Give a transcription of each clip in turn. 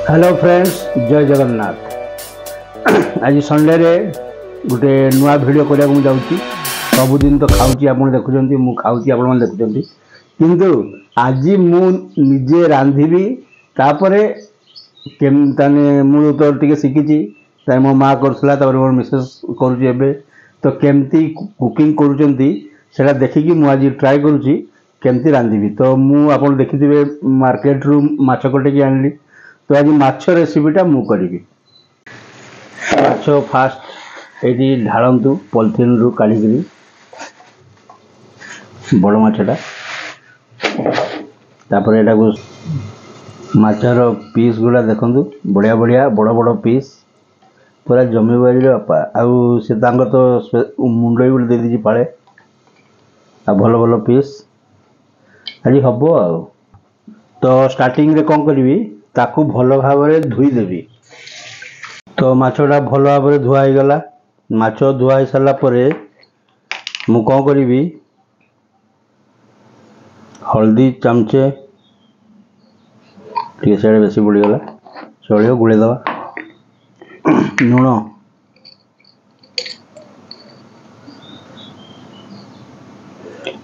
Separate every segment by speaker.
Speaker 1: Hello friends, जय जगन्नाथ। आज Sunday रे गोटे नुआ भिडियो करने को जाऊँगी। सबुदिन तो खाऊँ आप देखुं, मु खाऊँ आप देखुं, किंतु आज मु निजे रांधिबी। तापरे मु तो टे शिखी मो माँ कर मोर मिसेस कर तो केमती कुकिंग करा देखिकी मु आज ट्राए करुँची केमती रांधिबी। तो मु आप देखिथे मार्केट रू माछ कटेकी आनली। तो आज माछ रेसिपीटा मु करी। माछ फास्ट ये ढालतु पॉलिथिन रू काढ़ी बड़ माछटा। तापर एटा को माछर पीस गुड़ा देखु बढ़िया बढ़िया बड़ बड़ पीस पूरा जमी बारी बापा आउ से तो मुंड गुड़ दे दीजिए पाए आ भल भल पीस आज हम आ। तो स्टार्टिंग रे कौन करी ताकू भल भाव में धोईदेवी। तो माछटा भल भाव में धुआ गला। माछ धुआ सारा पर मु कौन करी हल्दी चामचे टी साइड बेसी बुड़ीगला चलो गुड़े दवा।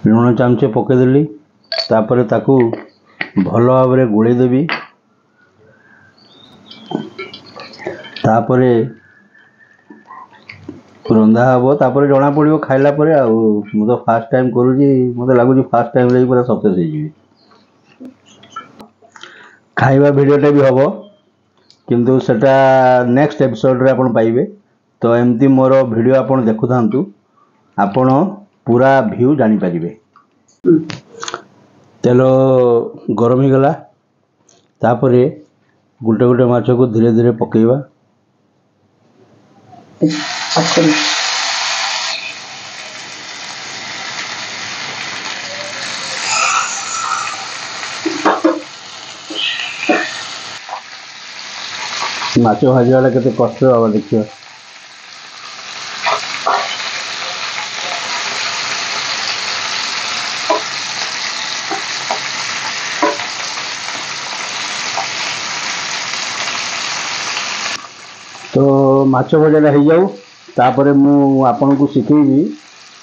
Speaker 1: लुण चामचे पकईदेली। तापर ताकू भल भाव में गुड़े देवी। तापरे रंधा हम तापर जना पड़ो खाइला मु तो फास्ट टाइम करुँची मत लगुच फास्ट टाइम रे पूरा सक्सेस हो खाइबा भिडियोटा भी हम किंतु सेटा नेक्स्ट एपिसोड रे आपण पाइबे। तो एमती मोर भिडियो आपण देखु थांतु आपण पूरा व्यू जानी पारिबे। तेल गरम ही गला। तापरे गुटे गुटे माछ को धीरे धीरे पकेइबा। माछ भाजवाला केते कष्ट हवा देखियो। तो माछ भजाटा हो जाऊ तापर मु आपन को शिखेबी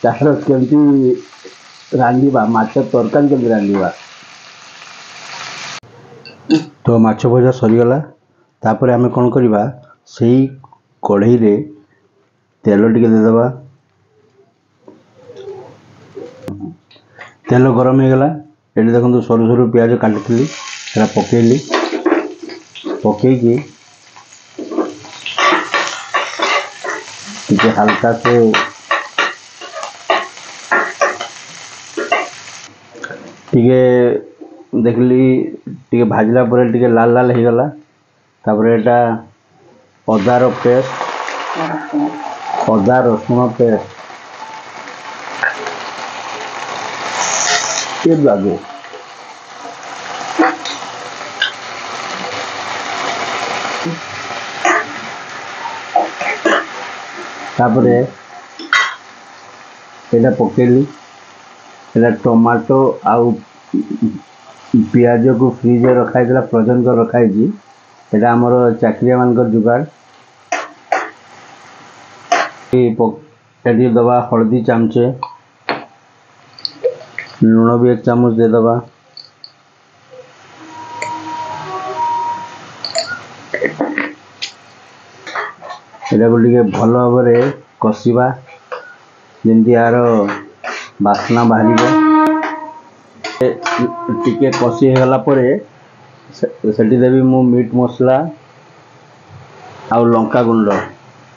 Speaker 1: तार केमती रांधिबा माछ तरकारी केमती रांधिबा। तो माछ भजा सरीगला। तापर आमे कौन करवा से कढ़ई रे तेल टिके देदबा। तेल गरम हो गला। ये देखो सरू सरू प्याज काटी पकईली। पकईकी टिके हल्का से टिके देखली टिके भाजला पर टिके लाल लाल हो गला। तापर एटा अदार पेस्ट अदा रसुण पेस्ट ये लगे। तापरे एटा पकेली। एटा टमाटो आउ पियाज को फ्रिज रखाई फ्रोजन कर रखाई। एटा हमर चाकरिया मानकर जुगाड़। ये दबा हल्दी चामचे लुण भी 1 चामच दे दबा। एटा को टिके भल भाव में कषिबा जेमती यार बास्ना बाहर। टिके कषि होगला परे सेठी देवी मु मीट मसला आउ लंका गुंड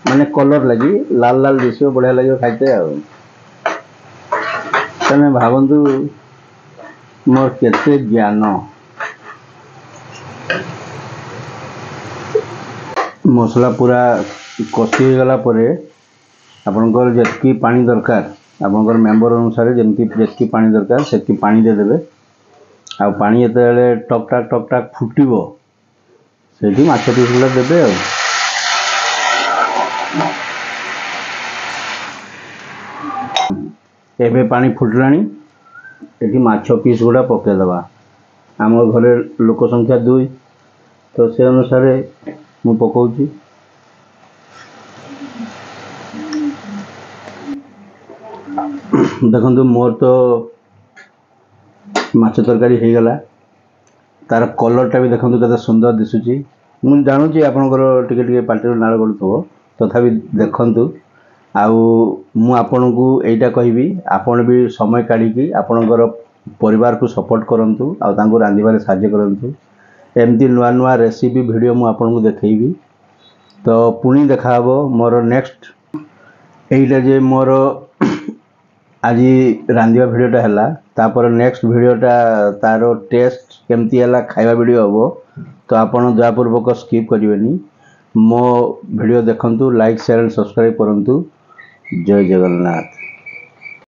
Speaker 1: माने कलर लगी लाल लाल दिशो बढ़िया लगे खाइते। तमें भावतु मोर केते ज्ञान। मसला पूरा कषि होगला परे आपनकर जेतकी पानी दरकार आपनकर मेंबर अनुसार जेतकी पानी दरकार सेतकी पानी दे देबे। आ पानी जेते टक टाक फुटिबो सेठी माछ पीसला देबे। एबे पानी फुटलानी एठी माछ पीस गुड़ा पकेदबा। आम घरे लोक संख्या 2 तो से अनुसार मु पकाउची। देखो मोर तो माछ तरकारी हो गला। तार कलरटा भी देखो केते सुंदर दिशुची। मु जानुची आपनकर टिके टिके पार्टी नाळ गडुथबो, तथापि देखंतु आउ मु आपनकू एटा कहबी, आपण भी समय काढी आपनकर परिवार को सपोर्ट करंतु आ तांको रांधिबारे साहाय्य करंतु। एमती नुआ नुआ रेसिपी वीडियो मु आपनकू देखैबी। तो पुणी देखा हबो मोर नेक्स्ट एइटा जे मोर आज रांधिबा वीडियोटा हैला, तापर नेक्स्ट वीडियोटा तारो टेस्ट केमती हैला खाइबा वीडियो हबो। तो आपण दयापूर्वक स्किप करिवेनी, मो वीडियो देखंतु, लाइक शेयर एंड सब्सक्राइब करंतु। जय जगन्नाथ।